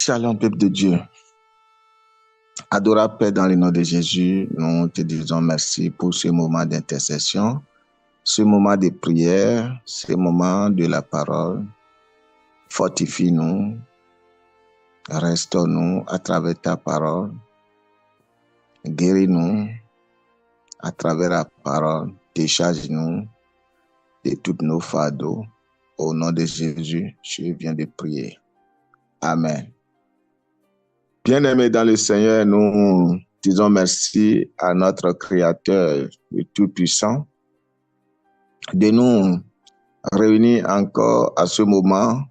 Shalom, peuple de Dieu. Adorable Père, dans le nom de Jésus, nous te disons merci pour ce moment d'intercession, ce moment de prière, ce moment de la parole. Fortifie-nous, restaure-nous à travers ta parole, guéris-nous à travers la parole, décharge-nous de tous nos fardeaux. Au nom de Jésus, je viens de prier. Amen. Bien-aimés dans le Seigneur, nous disons merci à notre Créateur le Tout-Puissant de nous réunir encore à ce moment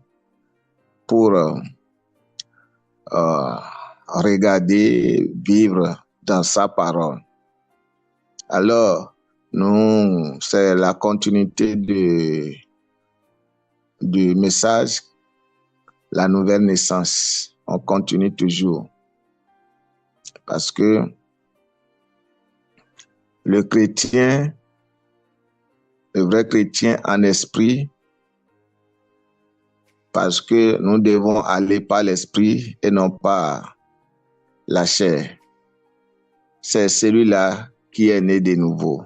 pour regarder, vivre dans sa parole. Alors, c'est la continuité du message, la nouvelle naissance. On continue toujours. Parce que le chrétien, le vrai chrétien en esprit, parce que nous devons aller par l'esprit et non pas la chair. C'est celui-là qui est né de nouveau.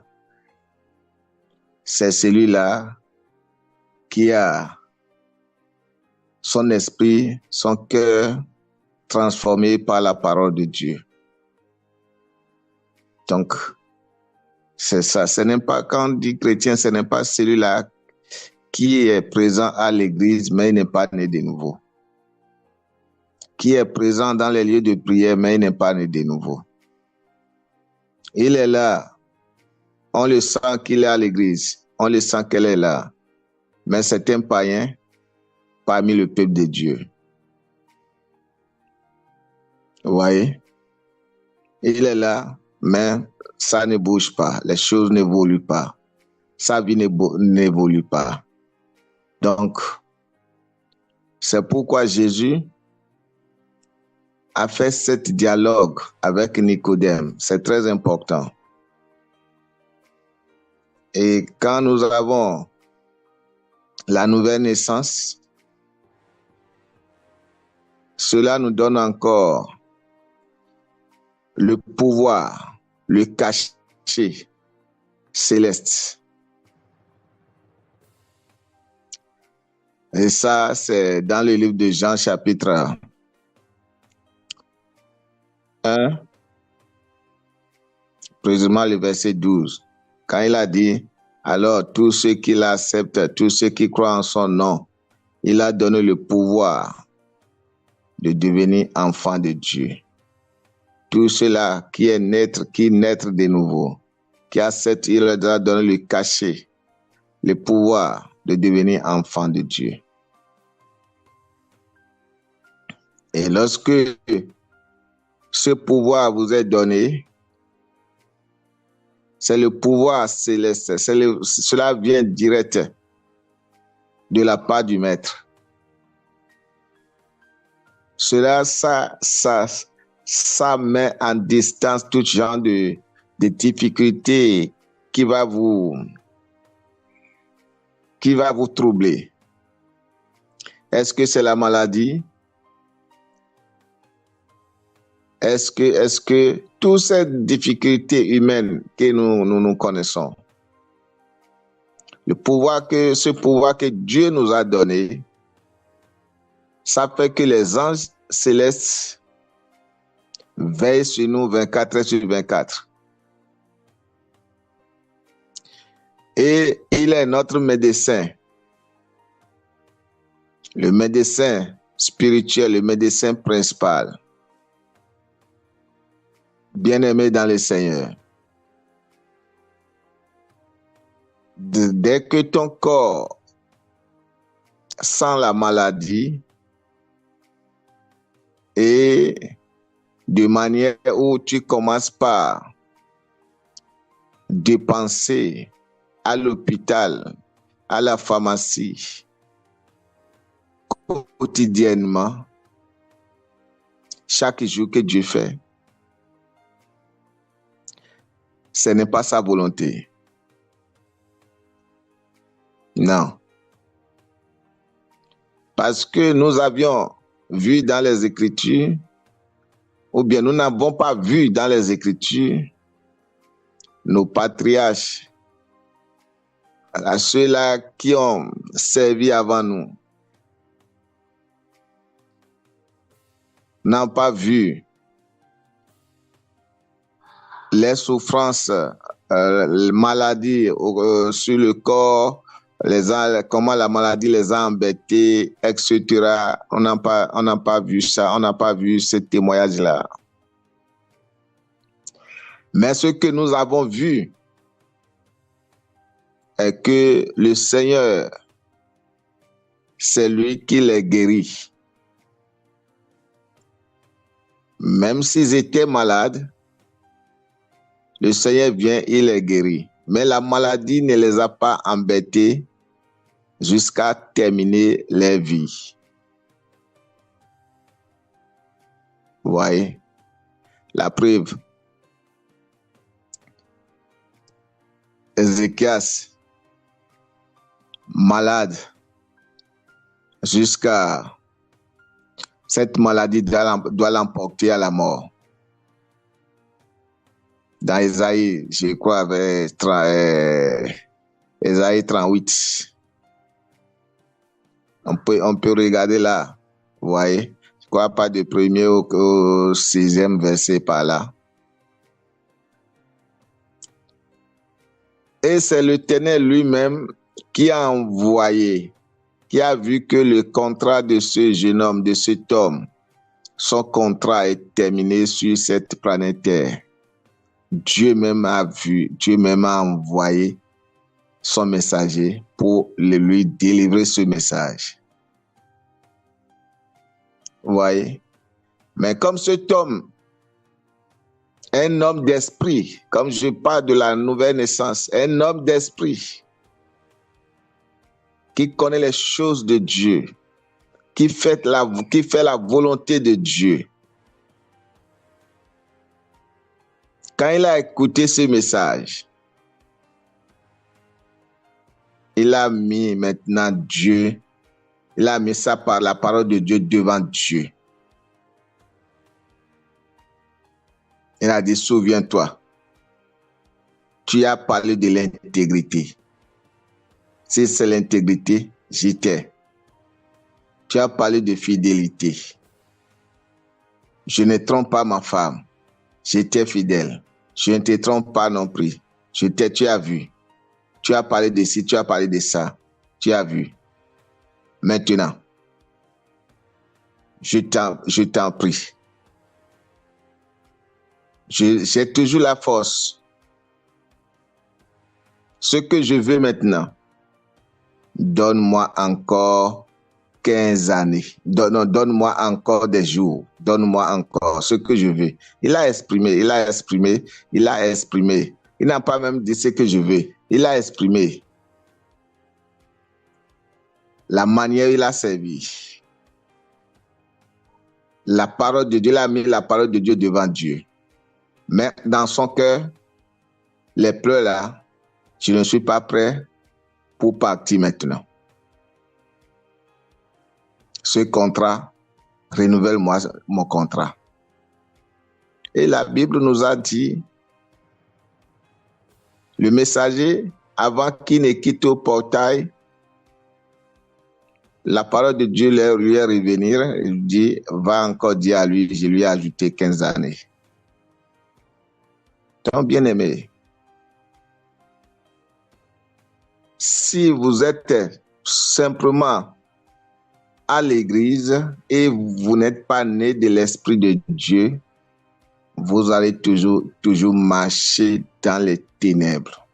C'est celui-là qui a son esprit, son cœur transformé par la parole de Dieu. Donc, c'est ça. Ce n'est pas, quand on dit chrétien, ce n'est pas celui-là qui est présent à l'église, mais il n'est pas né de nouveau. Qui est présent dans les lieux de prière, mais il n'est pas né de nouveau. Il est là. On le sent qu'il est à l'église. On le sent qu'elle est là. Mais c'est un païen parmi le peuple de Dieu. Vous voyez? Il est là, mais ça ne bouge pas. Les choses n'évoluent pas. Sa vie n'évolue pas. Donc, c'est pourquoi Jésus a fait ce dialogue avec Nicodème. C'est très important. Et quand nous avons la nouvelle naissance, cela nous donne encore le pouvoir, le cachet céleste. Et ça, c'est dans le livre de Jean, chapitre 1, précisément le verset 12. Quand il a dit, alors tous ceux qui l'acceptent, tous ceux qui croient en son nom, il a donné le pouvoir de devenir enfant de Dieu. Tout cela qui naître de nouveau, qui accepte, il leur a donné le cachet, le pouvoir de devenir enfant de Dieu. Et lorsque ce pouvoir vous est donné, c'est le pouvoir céleste, cela vient direct de la part du Maître. Cela, ça met en distance tout genre de difficultés qui va vous troubler. Est-ce que c'est la maladie? Est-ce que toutes ces difficultés humaines que nous connaissons, ce pouvoir que Dieu nous a donné, ça fait que les anges célestes veillent sur nous 24 heures sur 24. Et il est notre médecin, le médecin spirituel, le médecin principal. Bien-aimé dans le Seigneur, dès que ton corps sent la maladie et de manière où tu commences par dépenser à l'hôpital, à la pharmacie, quotidiennement, chaque jour que Dieu fait, ce n'est pas sa volonté. Non. Parce que nous avions vu dans les Écritures, ou bien nous n'avons pas vu dans les Écritures nos patriarches, ceux-là qui ont servi avant nous, n'ont pas vu les souffrances, les maladies sur le corps, comment la maladie les a embêtés, etc. On n'a pas vu ça, on n'a pas vu ce témoignage-là. Mais ce que nous avons vu est que le Seigneur, c'est lui qui les guérit. Même s'ils étaient malades, le Seigneur vient, il les guérit. Mais la maladie ne les a pas embêtés jusqu'à terminer leur vie. Vous voyez? La preuve. Ézéchias, malade, jusqu'à cette maladie doit l'emporter à la mort. Dans Ésaïe, je crois, avec Ésaïe 38. On peut regarder là, vous voyez, je crois pas du premier au 6e verset par là. Et c'est l'Éternel lui-même qui a envoyé, qui a vu que le contrat de ce jeune homme, de cet homme, son contrat est terminé sur cette planète Terre. Dieu même a vu, Dieu même a envoyé son messager pour lui délivrer ce message. Vous voyez? Mais comme cet homme, un homme d'esprit, comme je parle de la nouvelle naissance, un homme d'esprit qui connaît les choses de Dieu, qui fait la volonté de Dieu. Quand il a écouté ce message, il a mis maintenant Dieu, il a mis ça par la parole de Dieu devant Dieu. Il a dit, souviens-toi, tu as parlé de l'intégrité. Si c'est l'intégrité, j'étais. Tu as parlé de fidélité. Je ne trompe pas ma femme. J'étais fidèle. Je ne te trompe pas non plus. Tu as vu. Tu as parlé de ci, tu as parlé de ça. Tu as vu. Maintenant, je t'en prie. J'ai toujours la force. Ce que je veux maintenant, donne-moi encore 15 années. Donne-moi encore des jours. Donne-moi encore ce que je veux. Il a exprimé. Il n'a pas même dit ce que je veux. Il a exprimé la manière il a servi. La parole de Dieu, il a mis la parole de Dieu devant Dieu. Mais dans son cœur, les pleurs là, je ne suis pas prêt pour partir maintenant. Ce contrat, renouvelle-moi mon contrat. Et la Bible nous a dit, le messager, avant qu'il ne quitte au portail, la parole de Dieu lui est revenir, il dit, va encore dire à lui, je lui ai ajouté 15 années. Donc, bien-aimé, si vous êtes simplement à l'église et vous n'êtes pas né de l'Esprit de Dieu, vous allez toujours marcher dans les ténèbres.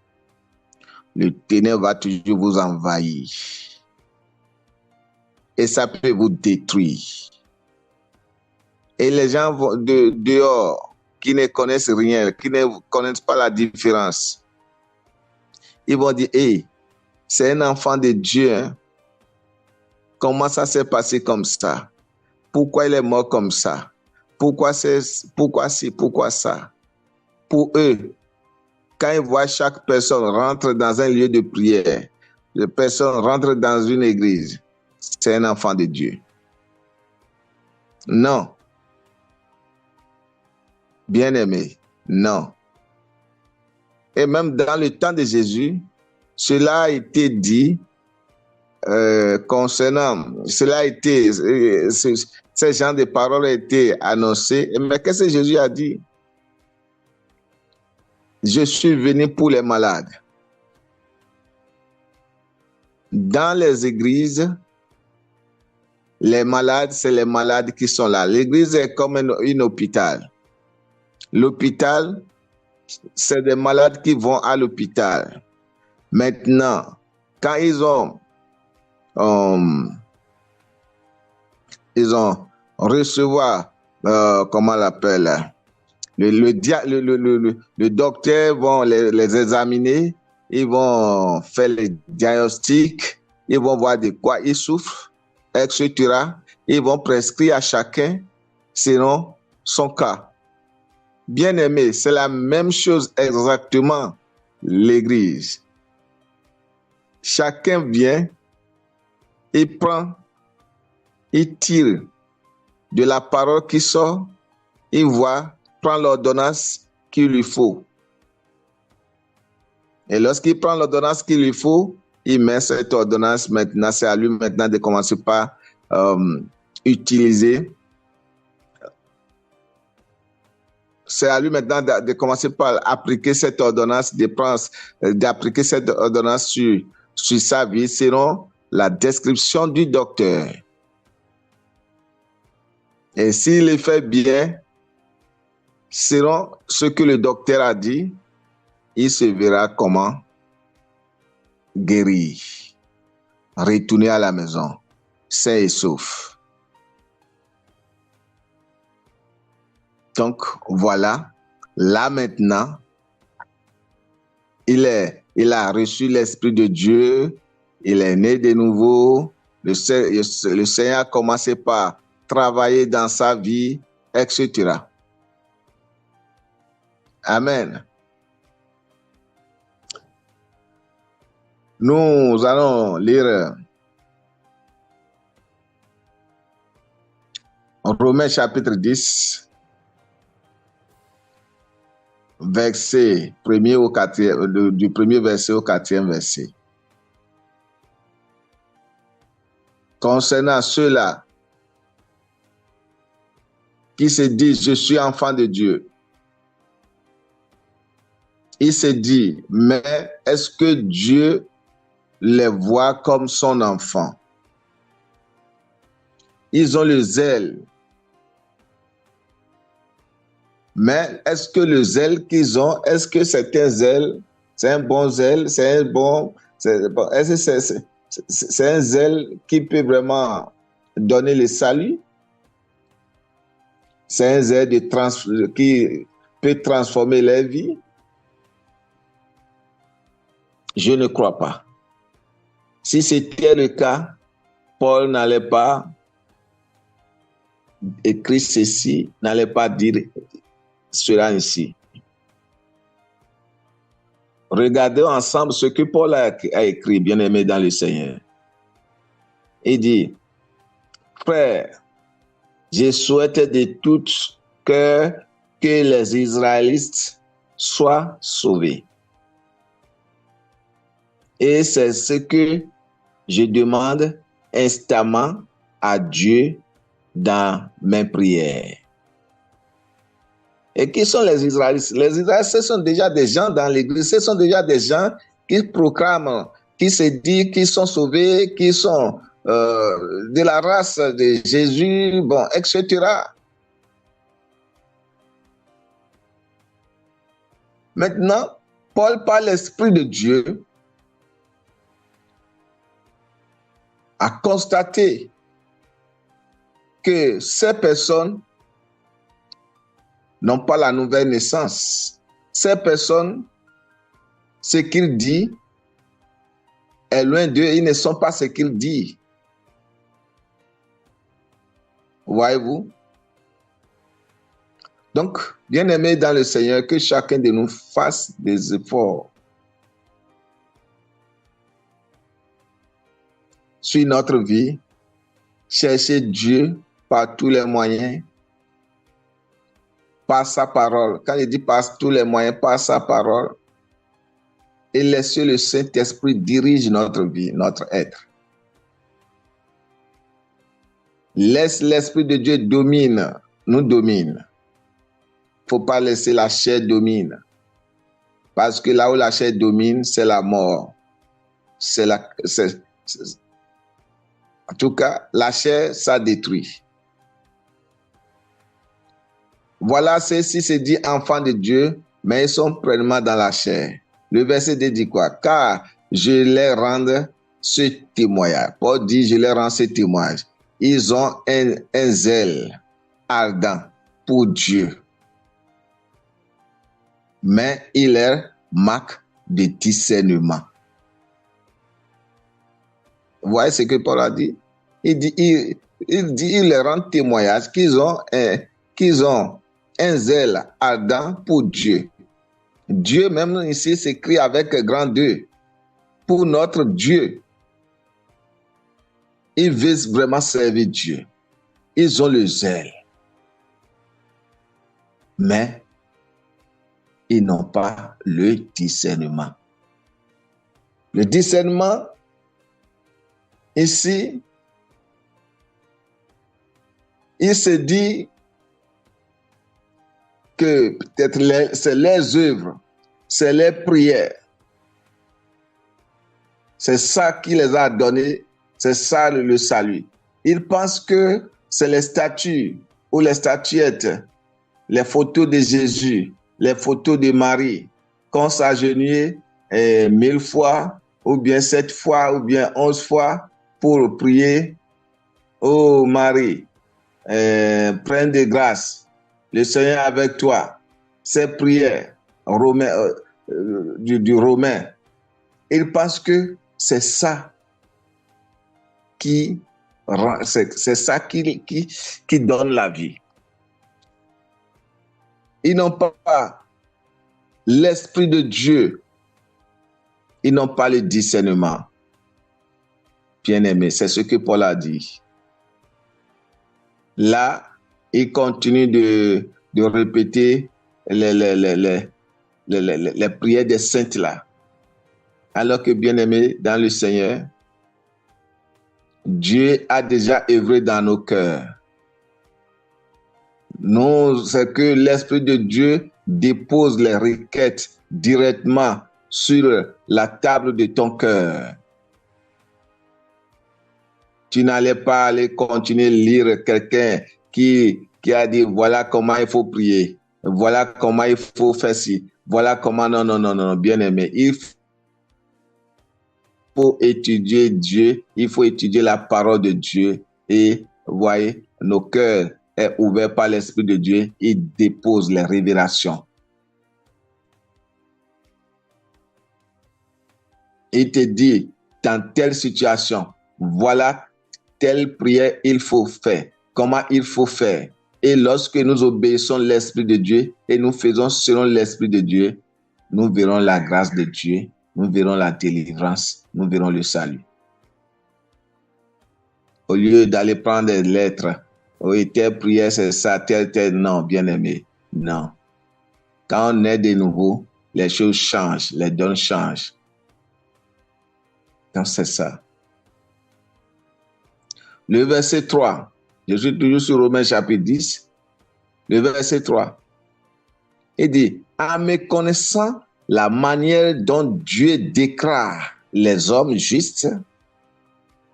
Le ténèbre va toujours vous envahir. Et ça peut vous détruire. Et les gens vont dehors, qui ne connaissent rien, qui ne connaissent pas la différence, ils vont dire, hey, c'est un enfant de Dieu. Hein? Comment ça s'est passé comme ça? Pourquoi il est mort comme ça? Pourquoi ci, pourquoi ça? Pour eux, quand ils voient chaque personne rentre dans un lieu de prière, les personnes rentrent dans une église, c'est un enfant de Dieu. Non. Bien-aimé, non. Et même dans le temps de Jésus, cela a été dit concernant, cela a été, ces genres de paroles ont été annoncés. Mais qu'est-ce que Jésus a dit? Je suis venu pour les malades. Dans les églises, les malades, c'est les malades qui sont là. L'église est comme un hôpital. L'hôpital, c'est des malades qui vont à l'hôpital. Maintenant, quand ils ont recevoir, comment on l'appelle, le docteur vont les examiner, ils vont faire les diagnostics, ils vont voir de quoi ils souffrent, etc. Ils vont prescrire à chacun selon son cas. Bien-aimé, c'est la même chose exactement, l'église. Chacun vient, il prend, il tire de la parole qui sort, il voit, prend l'ordonnance qu'il lui faut. Et lorsqu'il prend l'ordonnance qu'il lui faut, il met cette ordonnance maintenant, c'est à lui maintenant de commencer par utiliser. C'est à lui maintenant de commencer par appliquer cette ordonnance, d'appliquer cette ordonnance sur sa vie selon la description du docteur. Et s'il le fait bien, selon ce que le docteur a dit, il se verra comment guéri, retourner à la maison, sain et sauf. Donc voilà, là maintenant, il a reçu l'Esprit de Dieu, il est né de nouveau, le Seigneur a commencé par travailler dans sa vie, etc. Amen. Nous allons lire Romains chapitre 10, verset 1er au 4e, du premier verset au 4e verset. Concernant ceux-là qui se disent, je suis enfant de Dieu, il se dit, mais est-ce que Dieu les voit comme son enfant? Ils ont le zèle. Mais est-ce que le zèle qu'ils ont, est-ce que c'est un zèle, c'est un bon zèle, c'est un zèle qui peut vraiment donner le salut? C'est un zèle qui peut transformer les vies? Je ne crois pas. Si c'était le cas, Paul n'allait pas écrire ceci, n'allait pas dire cela ici. Regardez ensemble ce que Paul a écrit, bien-aimé dans le Seigneur. Il dit, frère, je souhaite de tout cœur que les Israélites soient sauvés. Et c'est ce que je demande instamment à Dieu dans mes prières. Et qui sont les Israélites? Les Israélites, ce sont déjà des gens dans l'église, ce sont déjà des gens qui proclament, qui se disent qu'ils sont sauvés, qui sont de la race de Jésus, bon, etc. Maintenant, Paul, par l'Esprit de Dieu, a constaté que ces personnes n'ont pas la nouvelle naissance. Ces personnes, ce qu'ils disent est loin d'eux, ils ne sont pas ce qu'ils disent. Voyez-vous? Donc, bien-aimés dans le Seigneur, que chacun de nous fasse des efforts sur notre vie, chercher Dieu par tous les moyens, par sa parole. Quand il dit par tous les moyens, par sa parole, et laisser le Saint-Esprit diriger notre vie, notre être. Laisse l'Esprit de Dieu nous domine. Il ne faut pas laisser la chair dominer. Parce que là où la chair domine, c'est la mort. En tout cas, la chair, ça détruit. Voilà, ceux-ci se disent enfants de Dieu, mais ils sont pleinement dans la chair. Le verset dit quoi? Car je les rends ce témoignage. Paul dit, je les rends ce témoignage. Ils ont un zèle ardent pour Dieu. Mais il leur manque de discernement. Vous voyez ce que Paul a dit? Il leur rend témoignage qu'ils ont un zèle ardent pour Dieu. Dieu, même ici, s'écrit avec grand D. Pour notre Dieu. Ils veulent vraiment servir Dieu. Ils ont le zèle. Mais ils n'ont pas le discernement. Le discernement, ici, il se dit que peut-être c'est les œuvres, c'est les prières. C'est ça qui les a donnés, c'est ça le salut. Ils pensent que c'est les statues ou les statuettes, les photos de Jésus, les photos de Marie, qu'on s'agenouille 1000 fois, ou bien 7 fois, ou bien 11 fois pour prier. Oh Marie, prends de grâce, le Seigneur avec toi. Ces prières du Romain, ils pensent que c'est ça qui donne la vie. Ils n'ont pas l'Esprit de Dieu. Ils n'ont pas le discernement. Bien-aimé, c'est ce que Paul a dit. Là, il continue de répéter les prières des saintes là. Alors que, bien-aimé, dans le Seigneur, Dieu a déjà œuvré dans nos cœurs. Nous, c'est que l'Esprit de Dieu dépose les requêtes directement sur la table de ton cœur. Tu n'allais pas aller continuer à lire quelqu'un qui a dit voilà comment il faut prier, voilà comment il faut faire ci, voilà comment non, bien aimé. Il faut étudier Dieu, il faut étudier la parole de Dieu et voyez, nos cœurs est ouvert par l'Esprit de Dieu, il dépose les révélations. Il te dit, dans telle situation, voilà telle prière il faut faire, comment il faut faire. Et lorsque nous obéissons l'Esprit de Dieu et nous faisons selon l'Esprit de Dieu, nous verrons la grâce de Dieu, nous verrons la délivrance, nous verrons le salut. Au lieu d'aller prendre des lettres, oui, telle prière, c'est ça, telle, non, bien-aimé, non. Quand on est de nouveau, les choses changent, les dons changent. Donc, c'est ça. Le verset 3, je suis toujours sur Romains chapitre 10, le verset 3, il dit, en méconnaissant la manière dont Dieu déclare les hommes justes,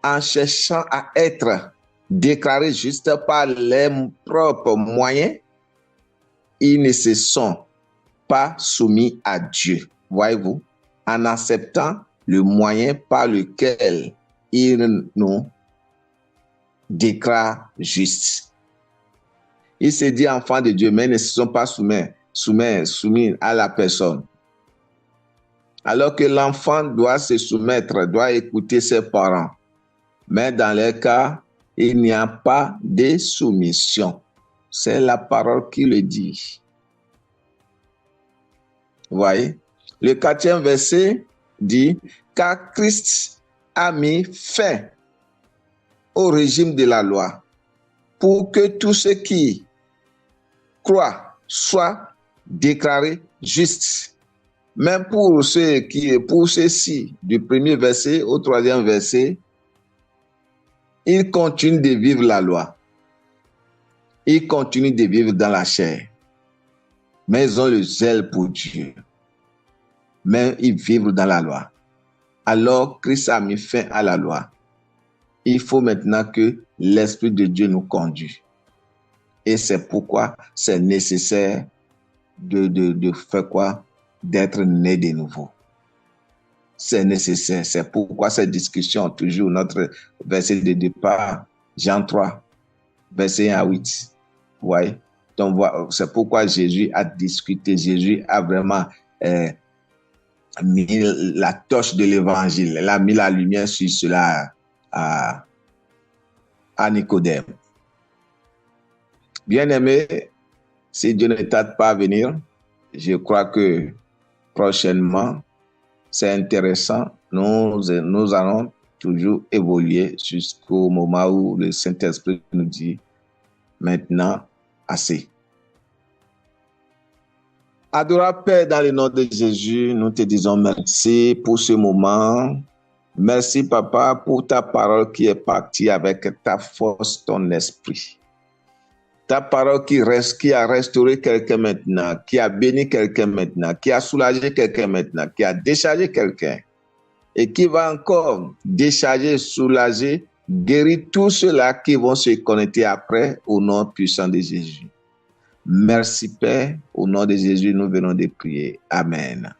en cherchant à être déclarés justes par leurs propres moyens, ils ne se sont pas soumis à Dieu. Voyez-vous, en acceptant le moyen par lequel il nous déclare justes. Il se dit enfants de Dieu, mais ils ne se sont pas soumis à la personne. Alors que l'enfant doit se soumettre, doit écouter ses parents. Mais dans les cas, il n'y a pas de soumission. C'est la parole qui le dit. Vous voyez? Le 4e verset dit, car Christ a mis fin au régime de la loi pour que tous ceux qui croient soient déclarés justes. Même pour ceux-ci, du premier verset au troisième verset, ils continuent de vivre la loi. Ils continuent de vivre dans la chair. Mais ils ont le zèle pour Dieu. Mais ils vivent dans la loi. Alors, Christ a mis fin à la loi. Il faut maintenant que l'Esprit de Dieu nous conduise. Et c'est pourquoi c'est nécessaire de faire quoi? D'être né de nouveau. C'est nécessaire. C'est pourquoi cette discussion, toujours notre verset de départ, Jean 3, verset 1 à 8. Ouais. Donc, c'est pourquoi Jésus a discuté. Jésus a vraiment mis la torche de l'évangile. Il a mis la lumière sur cela à Nicodème. Bien-aimé, si Dieu ne tarde pas à venir, je crois que prochainement, c'est intéressant. Nous allons toujours évoluer jusqu'au moment où le Saint-Esprit nous dit maintenant assez. Adorable Père, dans le nom de Jésus, nous te disons merci pour ce moment. Merci, Papa, pour ta parole qui est partie avec ta force, ton esprit. Ta parole qui a restauré quelqu'un maintenant, qui a béni quelqu'un maintenant, qui a soulagé quelqu'un maintenant, qui a déchargé quelqu'un et qui va encore décharger, soulager, guérir tous ceux-là qui vont se connecter après au nom puissant de Jésus. Merci Père, au nom de Jésus, nous venons de prier. Amen.